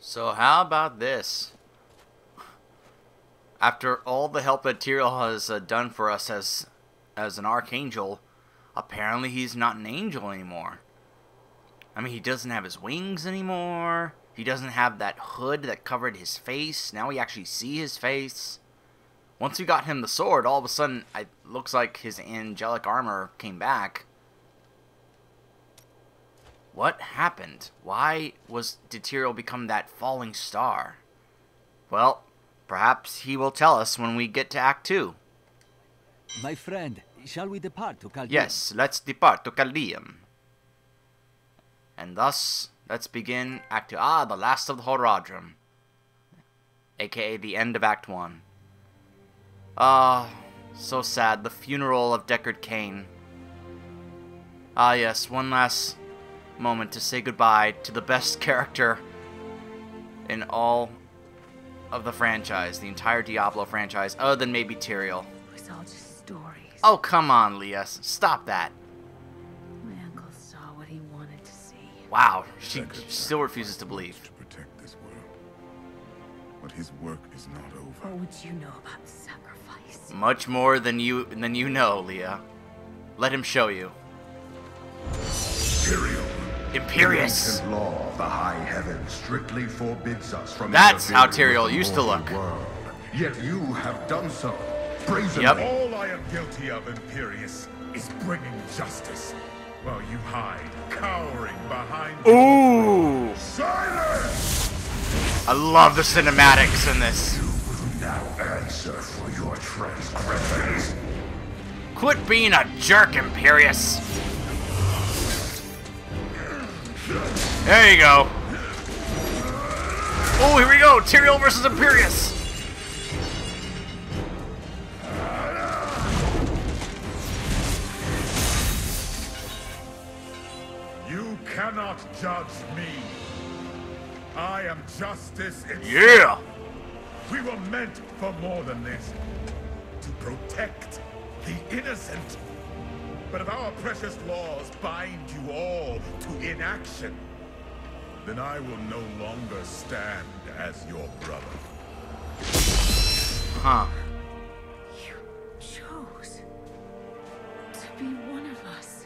So how about this? After all the help that Tyrael has done for us as an archangel, apparently he's not an angel anymore. I mean, he doesn't have his wings anymore. He doesn't have that hood that covered his face. Now we actually see his face. Once we got him the sword, all of a sudden, it looks like his angelic armor came back. What happened? Why did Tyrael become that falling star? Well, perhaps he will tell us when we get to Act 2. My friend, shall we depart to Chaldeum? Yes, let's depart to Chaldeum. And thus, let's begin Act 2. Ah, the last of the Horadrim. AKA the end of Act 1. Ah, so sad. The funeral of Deckard Cain. Ah, yes, one last moment to say goodbye to the best character in all of the franchise, the entire Diablo franchise, other than maybe Tyrael. It was all just stories. Oh, come on, Leah. Stop that. My uncle saw what he wanted to see. Wow, she still refuses to believe. To protect this world. But his work is not over. What would you know about the sacrifice? Much more than you know, Leah. Let him show you. Tyrael. Imperious. The ancient law of the high heaven strictly forbids us from That's how interfering Tyrael with the used to mortal look. world. Yet you have done so. Brazenly. Yep. All I am guilty of, Imperious, is bringing justice, while you hide, cowering behind... Ooh! Silence! I love the cinematics in this. You will now answer for your transgressions. Quit being a jerk, Imperious. There you go. Oh, here we go. Tyrael versus Imperious. You cannot judge me. I am justice itself. Yeah. We were meant for more than this. To protect the innocent. But if our precious laws bind you all to inaction, then I will no longer stand as your brother. Huh. You chose to be one of us.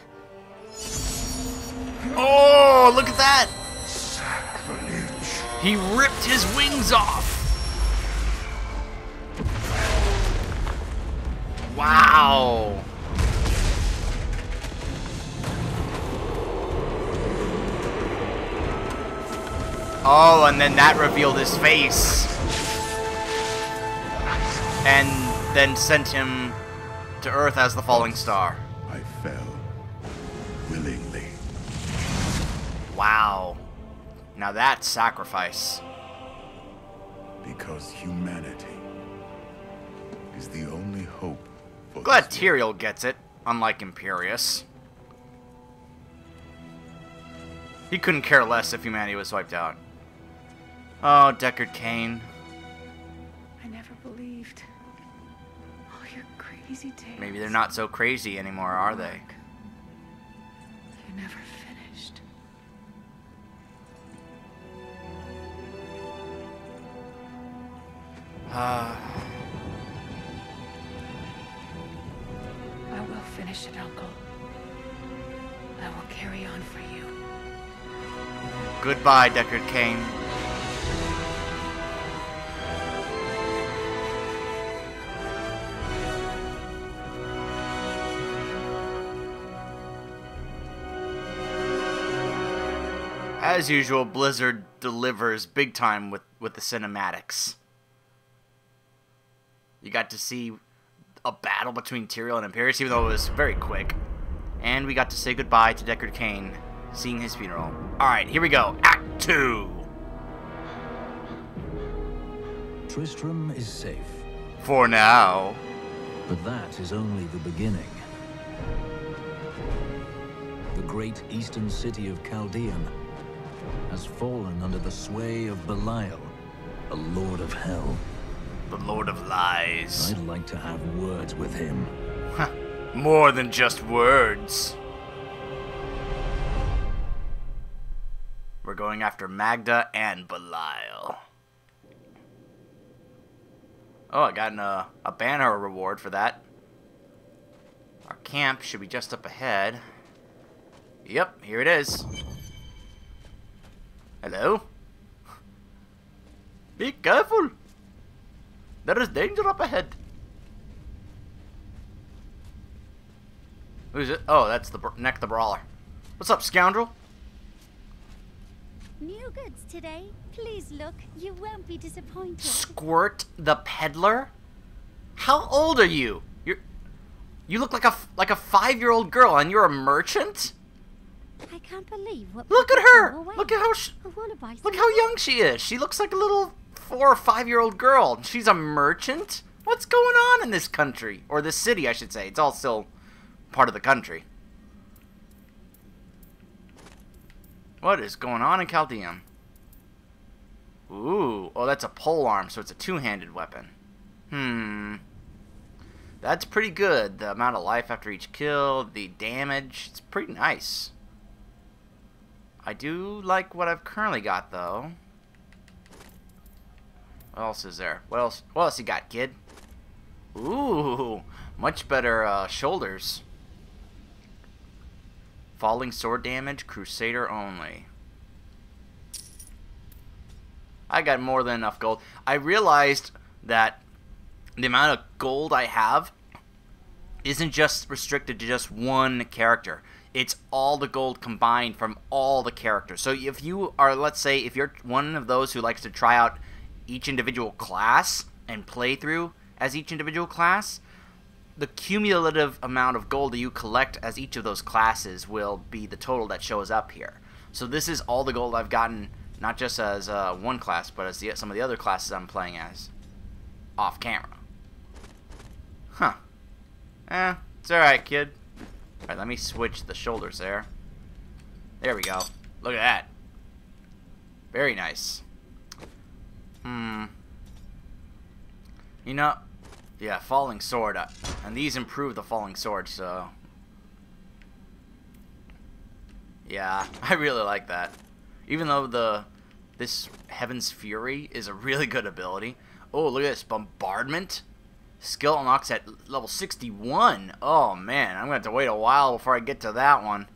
Oh, look at that. Sacrilege. He ripped his wings off. Wow. Oh, and then that revealed his face. And then sent him to Earth as the falling star. I fell willingly. Wow. Now that's sacrifice. Because humanity is the only hope for Glad this Tyrael gets it, unlike Imperious. He couldn't care less if humanity was wiped out. Oh, Deckard Cain. I never believed. All your crazy tales. Maybe they're not so crazy anymore, are they? You never finished. I will finish it, Uncle. I will carry on for you. Goodbye, Deckard Cain. As usual, Blizzard delivers big time with the cinematics. You got to see a battle between Tyrael and Imperious, even though it was very quick. And we got to say goodbye to Deckard Cain, seeing his funeral. Alright, here we go. Act 2! Tristram is safe, For now. but that is only the beginning. The great eastern city of Chaldeum has fallen under the sway of Belial, a lord of hell. The Lord of Lies. I'd like to have words with him. More than just words. We're going after Magda and Belial. Oh, I got a banner reward for that. Our camp should be just up ahead. Yep, here it is. Hello? Be careful! There is danger up ahead. Who's it? Oh, that's the Neck the Brawler. What's up, scoundrel? New goods today. Please look. You won't be disappointed. Squirt the peddler? How old are you? You look like a 5-year-old girl, and you're a merchant? I can't believe what. Look at her! Look at how look how young she is. She looks like a little 4 or 5-year-old girl. She's a merchant. What's going on in this country, or this city, I should say? It's all still part of the country. What is going on in Chaldean? Ooh, oh, that's a polearm, so it's a two-handed weapon. That's pretty good. The amount of life after each kill, the damage, it's pretty nice. I do like what I've currently got, though. What else is there? What else you got, kid? Ooh, much better shoulders. Falling sword damage, Crusader only. I got more than enough gold. I realized that the amount of gold I have isn't just restricted to just one character. It's all the gold combined from all the characters. So if you are, let's say, if you're one of those who likes to try out each individual class and play through as each individual class, the cumulative amount of gold that you collect as each of those classes will be the total that shows up here. So this is all the gold I've gotten, not just as one class, but as some of the other classes I'm playing as off camera. Huh. It's alright, kid. Alright, let me switch the shoulders there. There we go. Look at that. Very nice. You know, yeah, falling sword. And these improve the falling sword, so... yeah, I really like that. Even though this Heaven's Fury is a really good ability. Oh, look at this. Bombardment. Skill unlocks at level 61. Oh, man. I'm going to have to wait a while before I get to that one.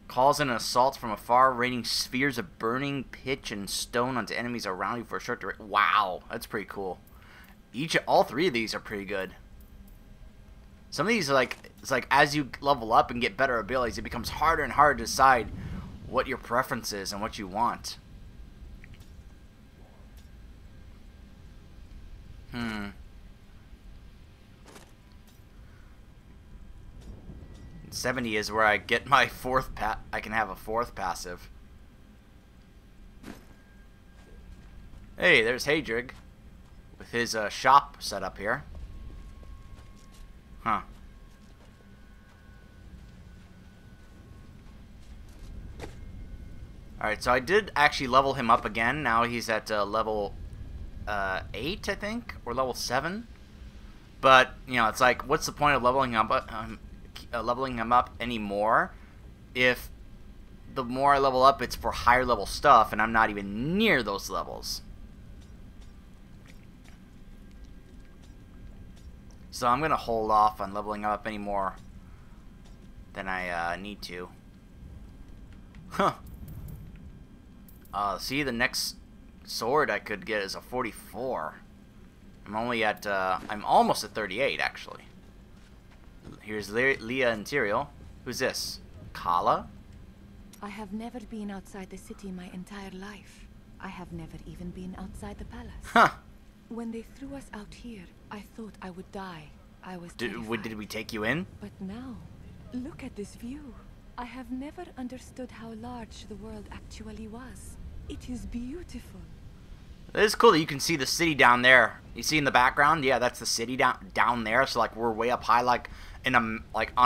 Calls in an assault from afar, raining spheres of burning pitch and stone onto enemies around you for a short duration. Wow. That's pretty cool. All three of these are pretty good. Some of these are it's like as you level up and get better abilities, it becomes harder and harder to decide what your preference is and what you want. 70 is where I get my fourth I can have a fourth passive. Hey, there's Hadrig with his shop set up here. Huh. Alright, so I did actually level him up again. Now he's at level 8, I think, or level 7. But, you know, it's like, what's the point of leveling him up anymore if the more I level up, it's for higher level stuff, and I'm not even near those levels. So I'm going to hold off on leveling up any more than I need to. Huh. See, the next sword I could get is a 44. I'm only at, I'm almost at 38, actually. Here's Leah and Tyrael. Who's this? Kala? I have never been outside the city my entire life. I have never even been outside the palace. Huh. When they threw us out here, I thought I would die. I was terrified. Did we take you in? But now, look at this view. I have never understood how large the world actually was. It is beautiful. It is cool that you can see the city down there. You see in the background? Yeah, that's the city down there. So like we're way up high, like on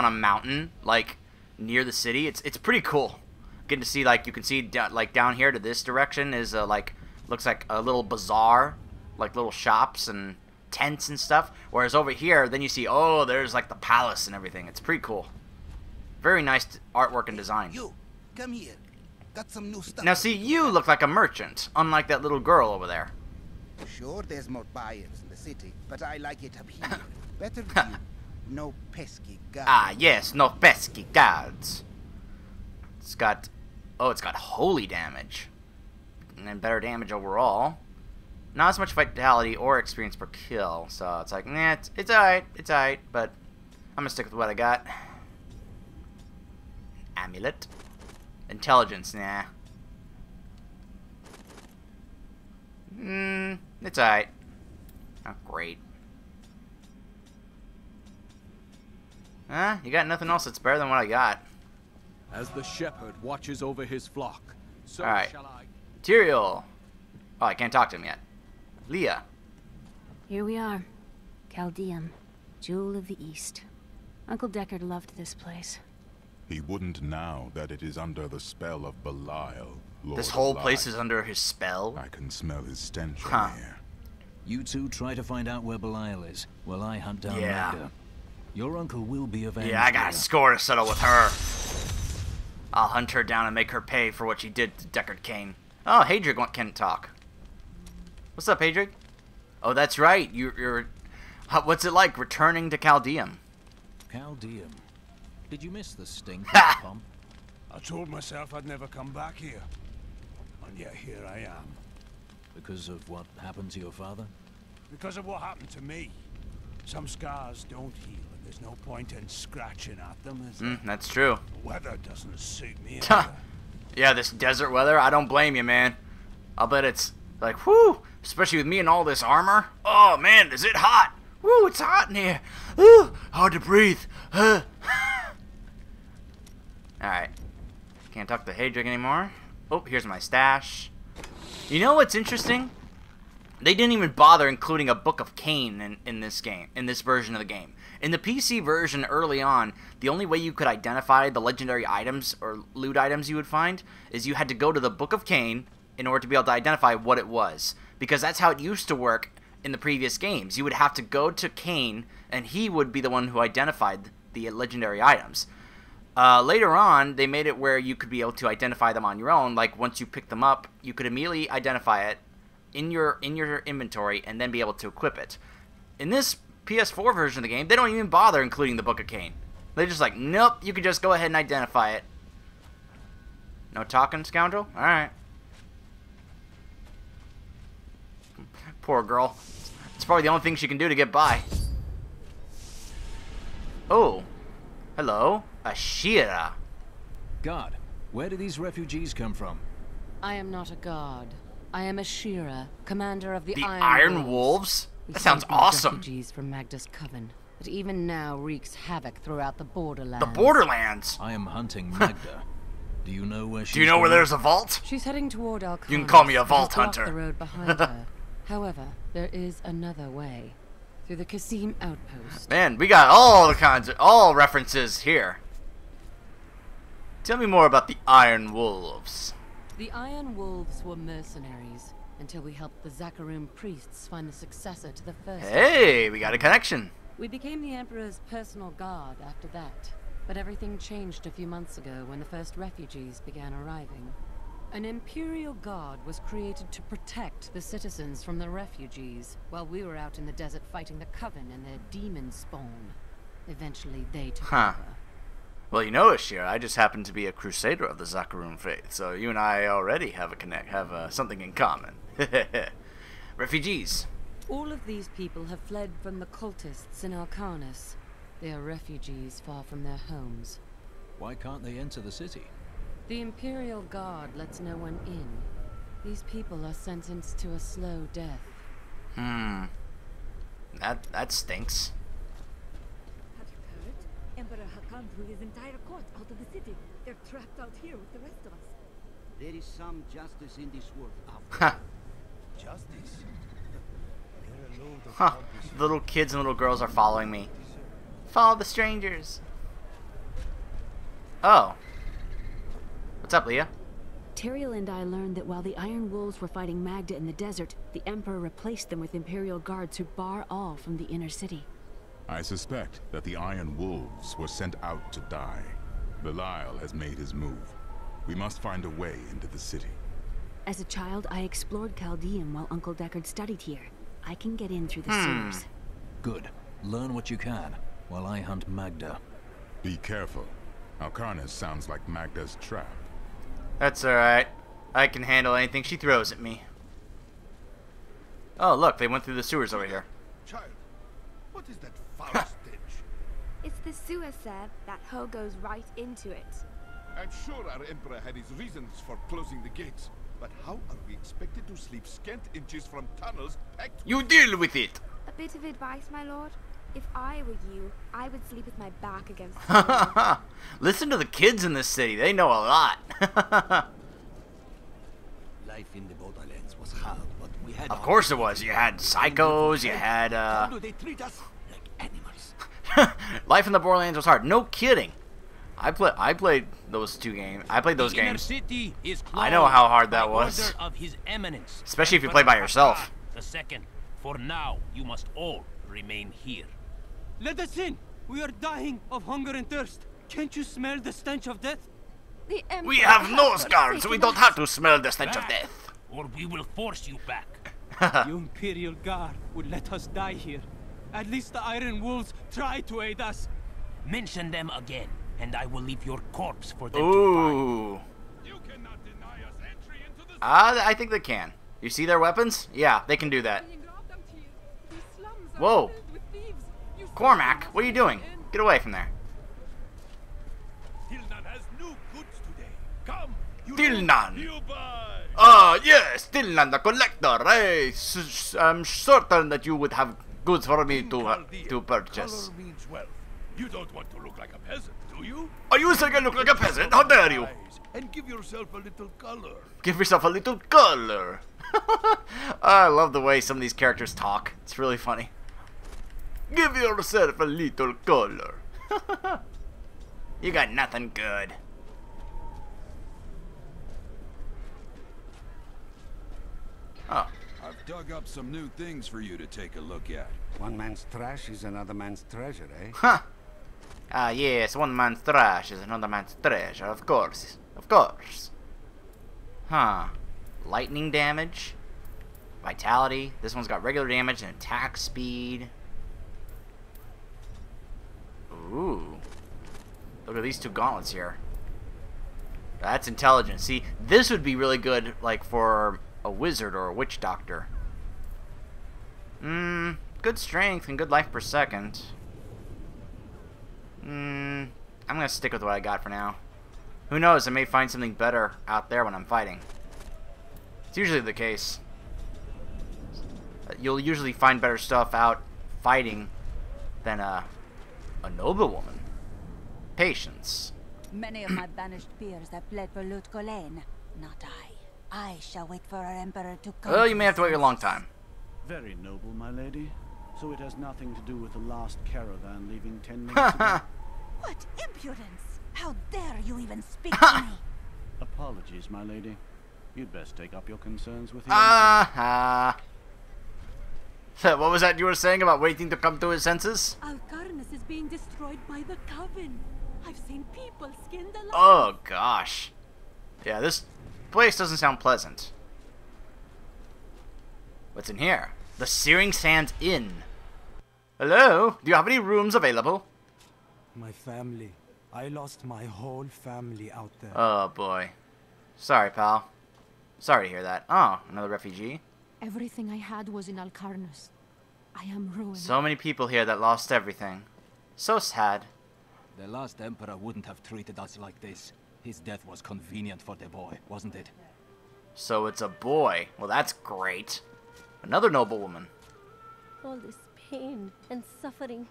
a mountain, like near the city. It's pretty cool. Getting to see, like, you can see like down here to this direction is like looks like a little bazaar, like little shops and tents and stuff. Whereas over here, then you see, oh, there's like the palace and everything. It's pretty cool. Very nice artwork and design. You, come here. Got some new stuff. Now see, you look like a merchant, unlike that little girl over there. Sure, there's more buyers in the city, but I like it up here. Better view. No pesky guards. Ah, yes, no pesky guards. It's got... Oh, it's got holy damage. And then better damage overall. Not as much vitality or experience per kill, so it's like, nah, it's alright, but I'm gonna stick with what I got. Amulet. Intelligence, nah. It's alright. Not great. Huh? You got nothing else that's better than what I got. As the shepherd watches over his flock, so Alright. shall I. Tyrael. Oh, I can't talk to him yet. Leah. Here we are. Chaldeum, Jewel of the East. Uncle Deckard loved this place. He wouldn't now that it is under the spell of Belial, Lord This whole of place Light. is under his spell? I can smell his stench Huh. in here. You two try to find out where Belial is, while I hunt down Yeah. Magda. Your uncle will be avenged. Yeah, I got a Leah. score to settle with her. I'll hunt her down and make her pay for what she did to Deckard Cain. Oh, Hadrig can't talk. What's up, Hadrig? Oh, that's right. You're... What's it like returning to Chaldeum? Chaldeum. Did you miss the stink of the pump? I told myself I'd never come back here. And yet here I am. Because of what happened to your father? Because of what happened to me. Some scars don't heal, and there's no point in scratching at them, is there? That's true. The weather doesn't suit me Huh. either. Yeah, this desert weather, I don't blame you, man. I'll bet it's like, whoo, especially with me and all this armor. Oh, man, is it hot? Woo, it's hot in here. Ooh, hard to breathe. Alright. Can't talk to Hadrig anymore. Oh, here's my stash. You know what's interesting? They didn't even bother including a Book of Cain in this game, in this version of the game. In the PC version early on, the only way you could identify the legendary items or loot items you would find is you had to go to the Book of Cain in order to be able to identify what it was. Because that's how it used to work in the previous games. You would have to go to Cain, and he would be the one who identified the legendary items. Later on, they made it where you could be able to identify them on your own. Like, once you pick them up, you could immediately identify it in your inventory and then be able to equip it. In this PS4 version of the game, they don't even bother including the Book of Cain. They're just like, nope, you can just go ahead and identify it. No talking, scoundrel? Alright. Poor girl. It's probably the only thing she can do to get by. Oh. Hello. Ashira. God, where do these refugees come from? I am not a god. I am Ashira, commander of the The Iron Iron Wolves? We That sounds sent these awesome. Refugees from Magda's coven that even now wreaks havoc throughout the borderlands. The Borderlands? I am hunting Magda. Do you know where she's Do you know where going? there's a vault? She's heading toward Alcon. You can call me a vault hunter. The road behind her. However, there is another way. Through the Kasim outpost. Man, we got all the kinds of, all references here. Tell me more about the Iron Wolves. The Iron Wolves were mercenaries until we helped the Zakharum priests find the successor to the first. Hey, we got a connection. We became the Emperor's personal guard after that. But everything changed a few months ago when the first refugees began arriving. An Imperial Guard was created to protect the citizens from the refugees, while we were out in the desert fighting the Coven and their demon spawn. Eventually, they took over. Well, you know, Ashira, I just happen to be a Crusader of the Zakharum faith, so you and I already have something in common. Refugees. All of these people have fled from the cultists in Arcanus. They are refugees far from their homes. Why can't they enter the city? The Imperial Guard lets no one in. These people are sentenced to a slow death. That stinks. Have you heard? Emperor Hakan threw his entire court out of the city. They're trapped out here with the rest of us. There is some justice in this world. Ha. Justice? Huh. Little kids and little girls are following me. Follow the strangers. Oh. What's up, Leah? Tyrael and I learned that while the Iron Wolves were fighting Magda in the desert, the Emperor replaced them with Imperial guards who bar all from the inner city. I suspect that the Iron Wolves were sent out to die. Belial has made his move. We must find a way into the city. As a child, I explored Chaldean while Uncle Deckard studied here. I can get in through the sewers. Good. Learn what you can, while I hunt Magda. Be careful. Alcarnus sounds like Magda's trap. That's alright. I can handle anything she throws at me. Oh, look, they went through the sewers over here. Child, what is that foul stench? It's the sewer, sir. That hole goes right into it. I'm sure our Emperor had his reasons for closing the gates. But how are we expected to sleep scant inches from tunnels packed... You deal with it! A bit of advice, my lord. If I were you, I would sleep with my back against the wall. Listen to the kids in this city. They know a lot. Life in the Borderlands was hard, but we had... Of course it was. You had psychos, you had, How do they treat us? Like animals. Life in the Borderlands was hard. No kidding. I played those two games. I played those games. City is I know how hard that was. order of His Eminence, Especially if you play by yourself. The second. For now, you must all remain here. Let us in! We are dying of hunger and thirst. Can't you smell the stench of death? We have nose guards, so we don't have to smell the stench of death. Or we will force you back. The Imperial Guard would let us die here. At least the Iron Wolves try to aid us. Mention them again, and I will leave your corpse for them to Ooh. You cannot deny us entry into the... I think they can. You see their weapons? Yeah, they can do that. Whoa. Cormac, what are you doing? Get away from there. Tilnan has new goods today. Come, Tilnan. you buy. Ah, yes, Tilnan the collector. I'm certain that you would have goods for me to purchase. Color means wealth. You don't want to look like a peasant, do you? Are you saying I look like a peasant? How dare you? And give yourself a little color. Give yourself a little color. I love the way some of these characters talk. It's really funny. Give yourself a little color. You got nothing good. Oh. I've dug up some new things for you to take a look at. One man's trash is another man's treasure, eh? Huh. Ah, yes, one man's trash is another man's treasure, of course. Of course. Huh. Lightning damage. Vitality. This one's got regular damage and attack speed. Ooh. Look at these two gauntlets here. That's intelligence. See, this would be really good, like, for a wizard or a witch doctor. Good strength and good life per second. I'm gonna stick with what I got for now. Who knows, I may find something better out there when I'm fighting. It's usually the case. You'll usually find better stuff out fighting than a noblewoman. Patience. Many of my banished peers have fled for Lut Gholen. Not I. I shall wait for our emperor to come. Well, you may have to wait a long time. Very noble, my lady. So it has nothing to do with the last caravan leaving 10 minutes ago? What impudence! How dare you even speak to me? Apologies, my lady. You'd best take up your concerns with him. What was that you were saying about waiting to come to his senses? Alcarnus is being destroyed by the Coven. I've seen people skinned alive. Oh, gosh. Yeah, this place doesn't sound pleasant. What's in here? The Searing Sands Inn. Hello? Do you have any rooms available? My family. I lost my whole family out there. Oh, boy. Sorry, pal. Sorry to hear that. Oh, another refugee. Everything I had was in Alcarnus. I am ruined. So many people here that lost everything. So sad. The last emperor wouldn't have treated us like this. His death was convenient for the boy, wasn't it? So it's a boy. Well, that's great. Another noblewoman. All this pain and suffering.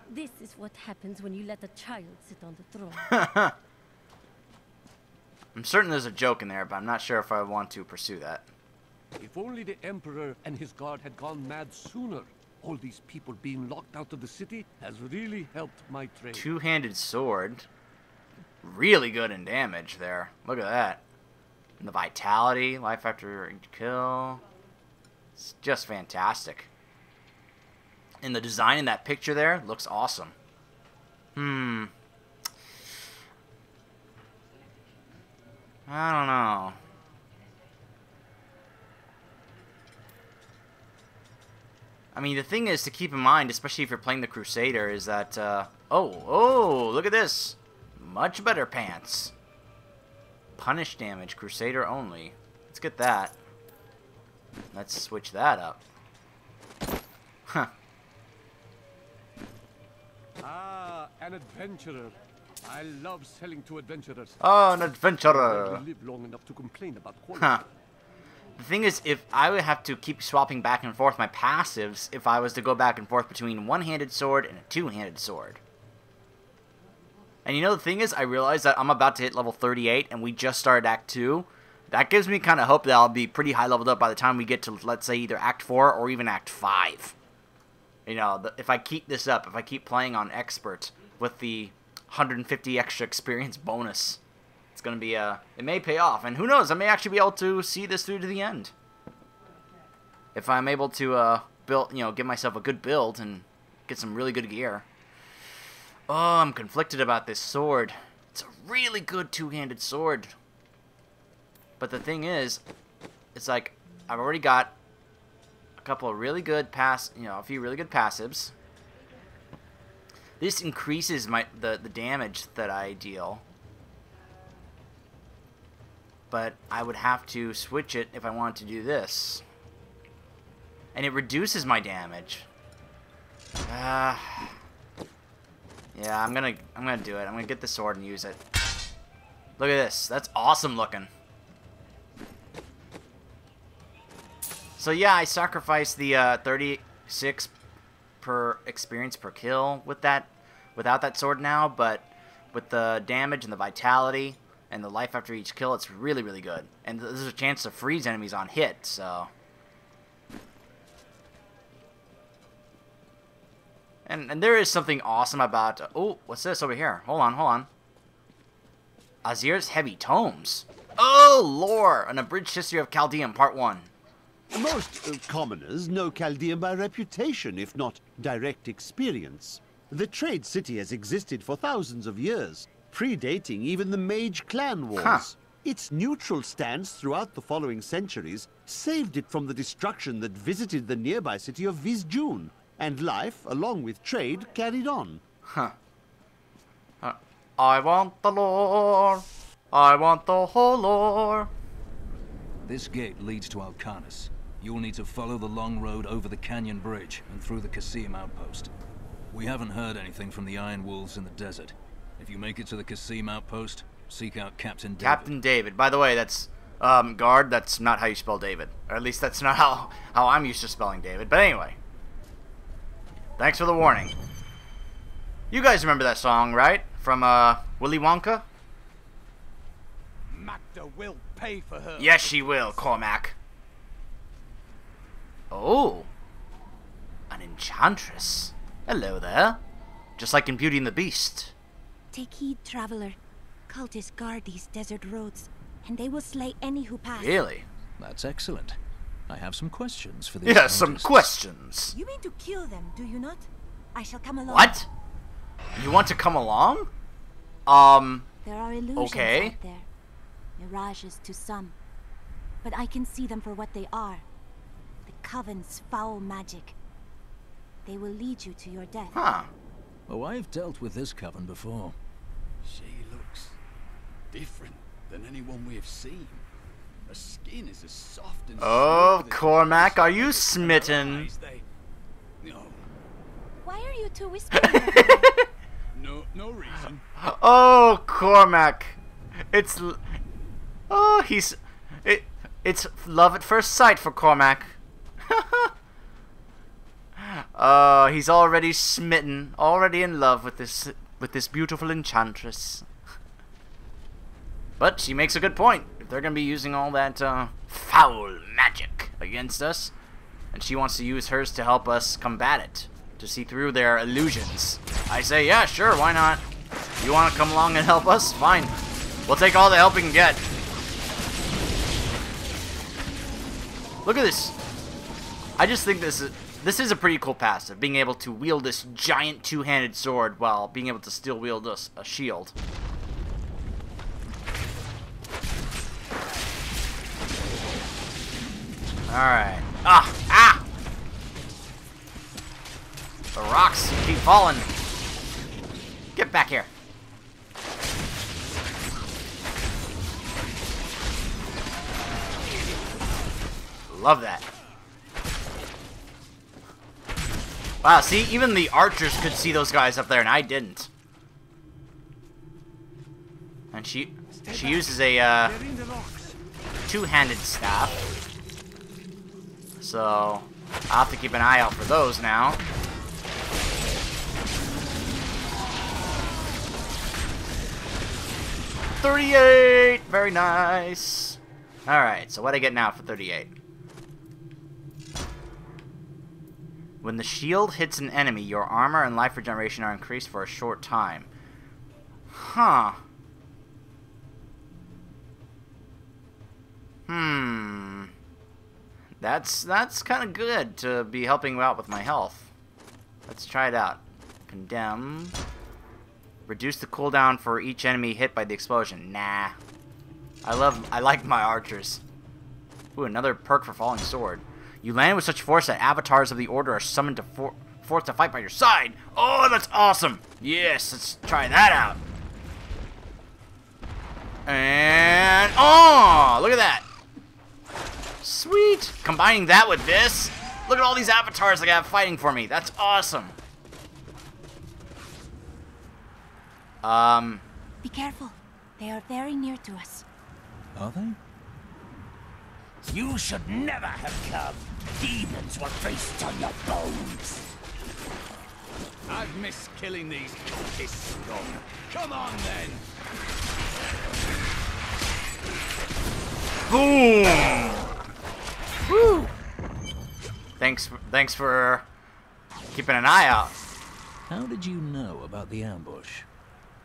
This is what happens when you let a child sit on the throne. I'm certain there's a joke in there, but I'm not sure if I want to pursue that. If only the Emperor and his guard had gone mad sooner. All these people being locked out of the city has really helped my trade. Two-handed sword. Really good in damage there. Look at that. And the vitality, life after kill. It's just fantastic. And the design in that picture there looks awesome. I don't know. I mean, the thing is to keep in mind, especially if you're playing the Crusader, is that, oh, look at this. Much better pants. Punish damage, Crusader only. Let's get that. Let's switch that up. Huh. Ah, an adventurer. I love selling to adventurers. Oh, an adventurer. I live long enough to complain about quality. Huh. The thing is, if I would have to keep swapping back and forth my passives, if I was to go back and forth between one-handed sword and a two-handed sword. And you know, the thing is, I realize that I'm about to hit level 38, and we just started Act 2. That gives me kind of hope that I'll be pretty high leveled up by the time we get to, let's say, either Act 4 or even Act 5. You know, if I keep this up, if I keep playing on Expert with the 150 extra experience bonus, it's going to be, it may pay off. And who knows, I may actually be able to see this through to the end. If I'm able to, build, you know, give myself a good build and get some really good gear. Oh, I'm conflicted about this sword. It's a really good two-handed sword. But the thing is, it's like, I've already got a couple of really good a few really good passives. This increases the damage that I deal. But I would have to switch it if I wanted to do this. And it reduces my damage. Yeah, I'm gonna do it. I'm gonna get the sword and use it. Look at this. That's awesome looking. So yeah, I sacrificed the 36 per experience per kill with that, without that sword now, but with the damage and the vitality and the life after each kill, it's really, really good. And there's a chance to freeze enemies on hit, so. And there is something awesome about... oh, what's this over here? Hold on. Azir's Heavy Tomes. Oh, lore! An abridged history of Chaldean, Part 1. Most commoners know Chaldean by reputation, if not direct experience. The trade city has existed for thousands of years, predating even the Mage clan wars. Huh. Its neutral stance throughout the following centuries saved it from the destruction that visited the nearby city of Vizjun. And life, along with trade, carried on. Huh. I want the lore. I want the whole lore. This gate leads to Alcanis. You'll need to follow the long road over the canyon bridge and through the Qasim outpost. We haven't heard anything from the Iron Wolves in the desert. If you make it to the Qasim outpost, seek out Captain David. Captain David. By the way, that's guard. That's not how you spell David, or at least that's not how I'm used to spelling David. But anyway. Thanks for the warning. You guys remember that song, right? From, Willy Wonka? Magda will pay for her. Yes, she will, Cormac. Oh. An enchantress. Hello there. Just like in Beauty and the Beast. Take heed, traveler. Cultists guard these desert roads, and they will slay any who pass. Really? That's excellent. I have some questions for these Yes, some cultists. questions. You mean to kill them, do you not? I shall come along. What? You want to come along? There are illusions okay. out there. Mirages to some. But I can see them for what they are. The Coven's foul magic. They will lead you to your death. Huh. Oh, I've dealt with this coven before. She looks different than anyone we have seen. Her skin is as soft and Oh, smooth as Cormac, are you smitten? No. Why are you two whispering? No reason. Oh, Cormac. It's love at first sight for Cormac. He's already smitten, already in love with this beautiful enchantress. But she makes a good point. If they're gonna be using all that foul magic against us, and she wants to use hers to help us combat it, to see through their illusions, I say, yeah, sure, why not? You want to come along and help us? Fine. We'll take all the help we can get. Look at this. I just think this is a pretty cool passive, being able to wield this giant two-handed sword while being able to still wield a shield. Alright. Ah! The rocks keep falling. Get back here. Love that. Wow, see, even the archers could see those guys up there, and I didn't. And she uses a two-handed staff. So I'll have to keep an eye out for those now. $38! Very nice. Alright, so what do I get now for 38? When the shield hits an enemy, your armor and life regeneration are increased for a short time. Huh. That's kind of good to be helping out with my health. Let's try it out. Condemn. Reduce the cooldown for each enemy hit by the explosion. Nah. I like my archers. Ooh, another perk for falling sword. You land with such force that avatars of the Order are summoned to forth to fight by your side. Oh, that's awesome. Yes, let's try that out. And oh, look at that. Sweet. Combining that with this. Look at all these avatars I got fighting for me. That's awesome. Be careful. They are very near to us. Are they? You should never have come. Demons will feast on your bones. I've missed killing these piss scum. Come on then. Boom! Woo! Thanks for keeping an eye out. How did you know about the ambush?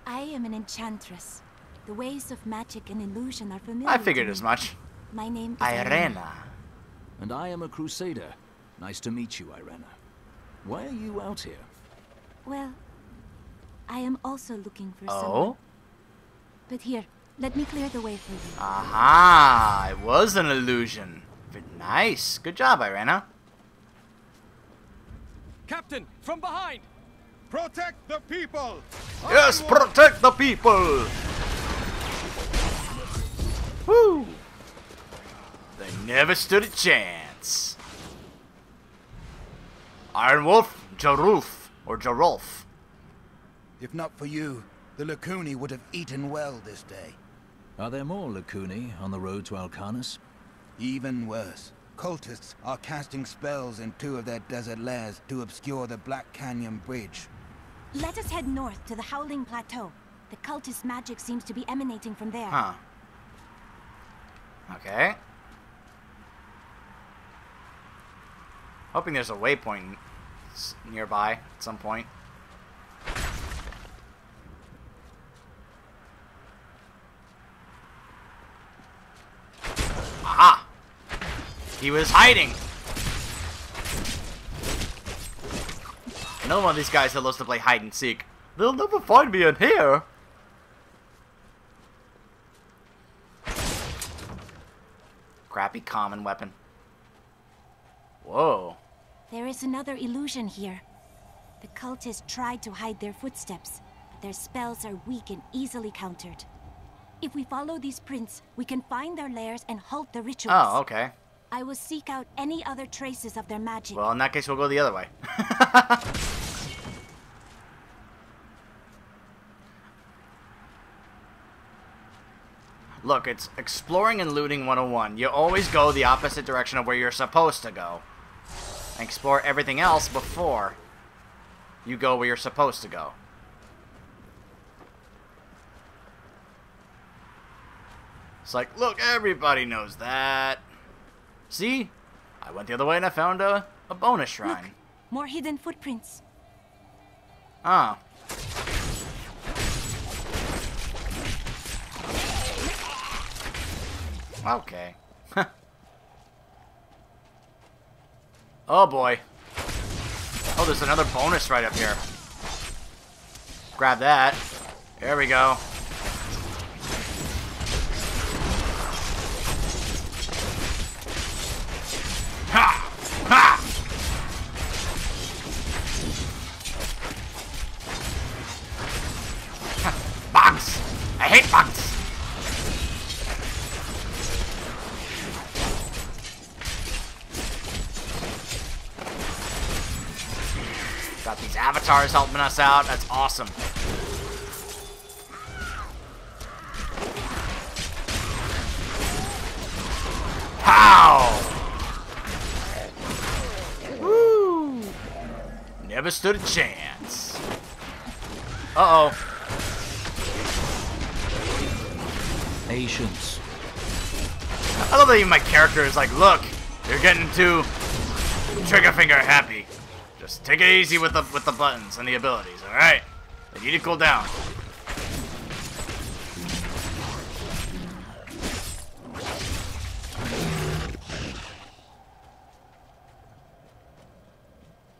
I am an enchantress. The ways of magic and illusion are familiar. I figured as much. My name is Irena. And I am a Crusader. Nice to meet you, Irena. Why are you out here? Well, I am also looking for someone. Oh? But here, let me clear the way for you. Aha! It was an illusion. Very nice. Good job, Irena. Captain, from behind! Protect the people! Yes, protect the people! Woo! They never stood a chance. Iron Wolf, Jarulf, or Jarulf. If not for you, the Lacuni would have eaten well this day. Are there more Lacuni on the road to Alcanus? Even worse. Cultists are casting spells in 2 of their desert lairs to obscure the Black Canyon Bridge. Let us head north to the Howling Plateau. The cultist magic seems to be emanating from there. Huh. Okay. Hoping there's a waypoint nearby at some point. Aha! He was hiding! Another one of these guys that loves to play hide and seek. They'll never find me in here! Crappy common weapon. Whoa. There is another illusion here. The cultists tried to hide their footsteps, but their spells are weak and easily countered. If we follow these prints, we can find their lairs and halt the rituals. Oh, okay. I will seek out any other traces of their magic. Well, in that case, we'll go the other way. Look, it's exploring and looting 101. You always go the opposite direction of where you're supposed to go. And explore everything else before you go where you're supposed to go. It's like, look, everybody knows that. See? I went the other way and I found a bonus shrine. Look, more hidden footprints. Oh. Okay. Oh boy. Oh, there's another bonus right up here. Grab that. There we go. Got these avatars helping us out. That's awesome. Pow! Woo! Never stood a chance. Uh-oh. Patience. I love that even my character is like, look, you're getting too trigger finger happy. Just take it easy with the buttons and the abilities, alright? They need to cool down.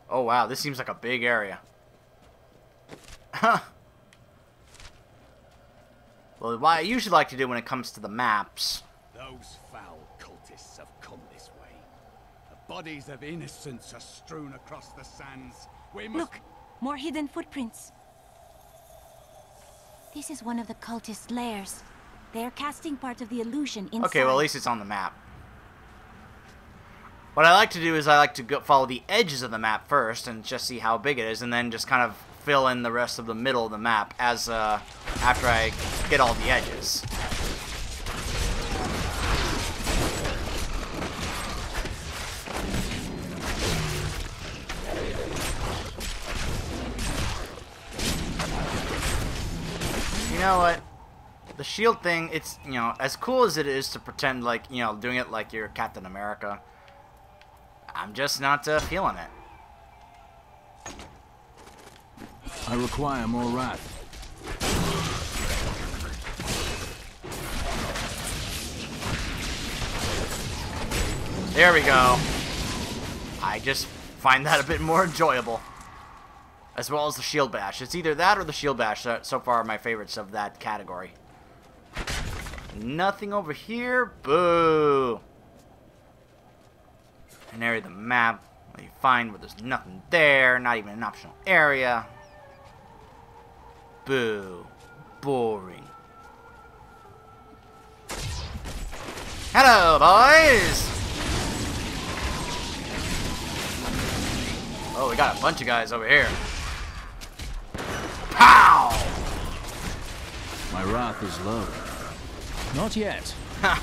Oh wow, this seems like a big area. Huh. Well, what I usually like to do when it comes to the maps. Those foul cultists have come this way. The bodies of innocents are strewn across the sands. We must... Look, more hidden footprints. This is one of the cultists' lairs. They are casting part of the illusion inside. Okay, well at least it's on the map. What I like to do is I like to go follow the edges of the map first and just see how big it is, and then just kind of fill in the rest of the middle of the map as after I get all the edges. You know what? The shield thing, it's, you know, as cool as it is to pretend like, you know, doing it like you're Captain America, I'm just not feeling it. I require more wrath. There we go. I just find that a bit more enjoyable. As well as the shield bash. It's either that or the shield bash. So far, my favorites of that category. Nothing over here. Boo. An area of the map where you find where there's nothing there. Not even an optional area. Boo. Boring. Hello, boys! Oh, we got a bunch of guys over here. Pow! My wrath is low. Not yet. Ha!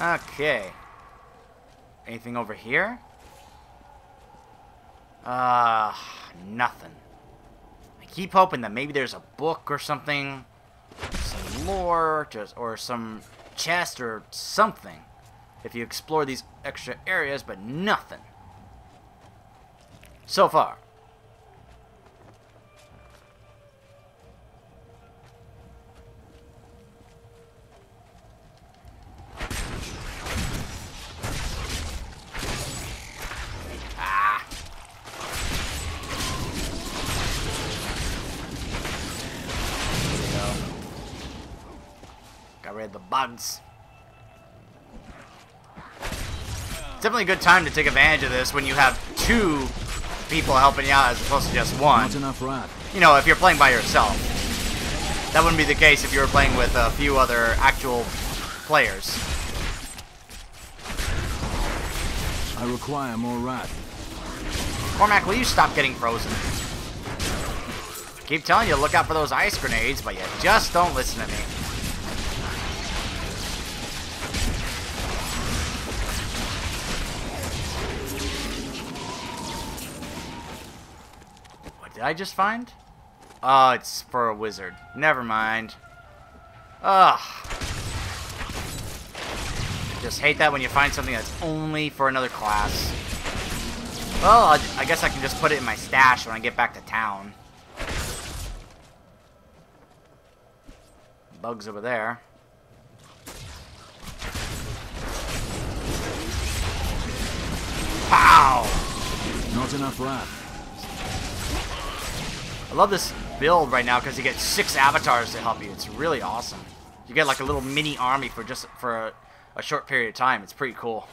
Okay. Anything over here? Nothing. I keep hoping that maybe there's a book or something, some lore, or some chest or something, if you explore these extra areas, but nothing. So far. Got rid of the bugs. It's definitely a good time to take advantage of this when you have two people helping you out as opposed to just one. Not enough wrath. You know, if you're playing by yourself. That wouldn't be the case if you were playing with a few other actual players. I require more wrath. Cormac, will you stop getting frozen? I keep telling you, look out for those ice grenades, but you just don't listen to me. What did I just find? Oh, it's for a wizard. Never mind. Ugh. Just hate that when you find something that's only for another class. Well, I guess I can just put it in my stash when I get back to town. Bugs over there. Pow! Not enough wrath. I love this build right now because you get 6 avatars to help you. It's really awesome. You get like a little mini army for a short period of time. It's pretty cool.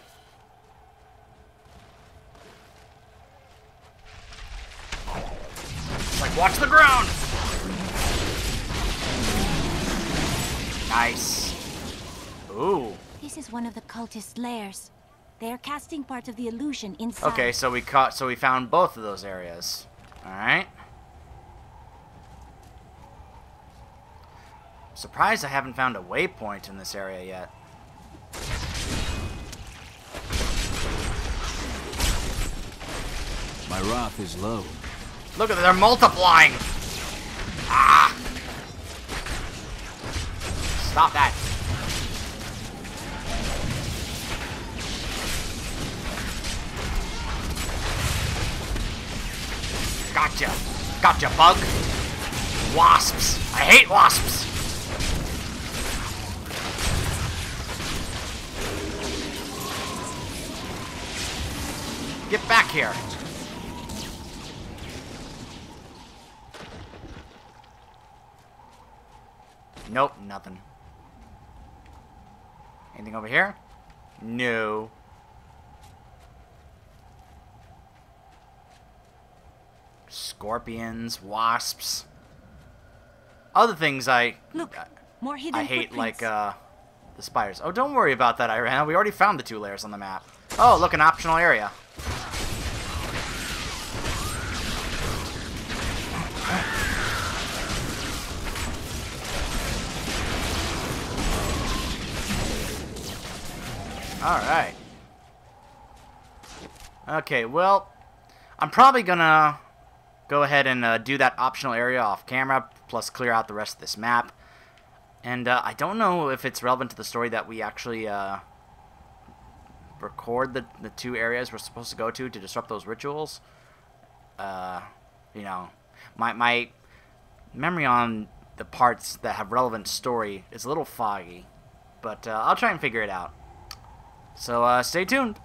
It's like, watch the ground! Nice. Ooh. This is one of the cultist lairs. They are casting part of the illusion inside. Okay, so we found both of those areas. Alright. Surprised I haven't found a waypoint in this area yet. My wrath is low. Look at it, they're multiplying! Ah! Stop that. Gotcha. Gotcha, bug. Wasps. I hate wasps. Get back here. Nope, nothing. Anything over here? No. Scorpions, wasps. Other things Look, more hidden I hate, footprints. like, the spiders. Oh, don't worry about that, Irana. We already found the 2 layers on the map. Oh, look, an optional area. Alright. Okay, well, I'm probably gonna go ahead and do that optional area off camera, plus clear out the rest of this map. And I don't know if it's relevant to the story that we actually record the 2 areas we're supposed to go to disrupt those rituals. You know, my memory on the parts that have relevant story is a little foggy, but I'll try and figure it out. So stay tuned.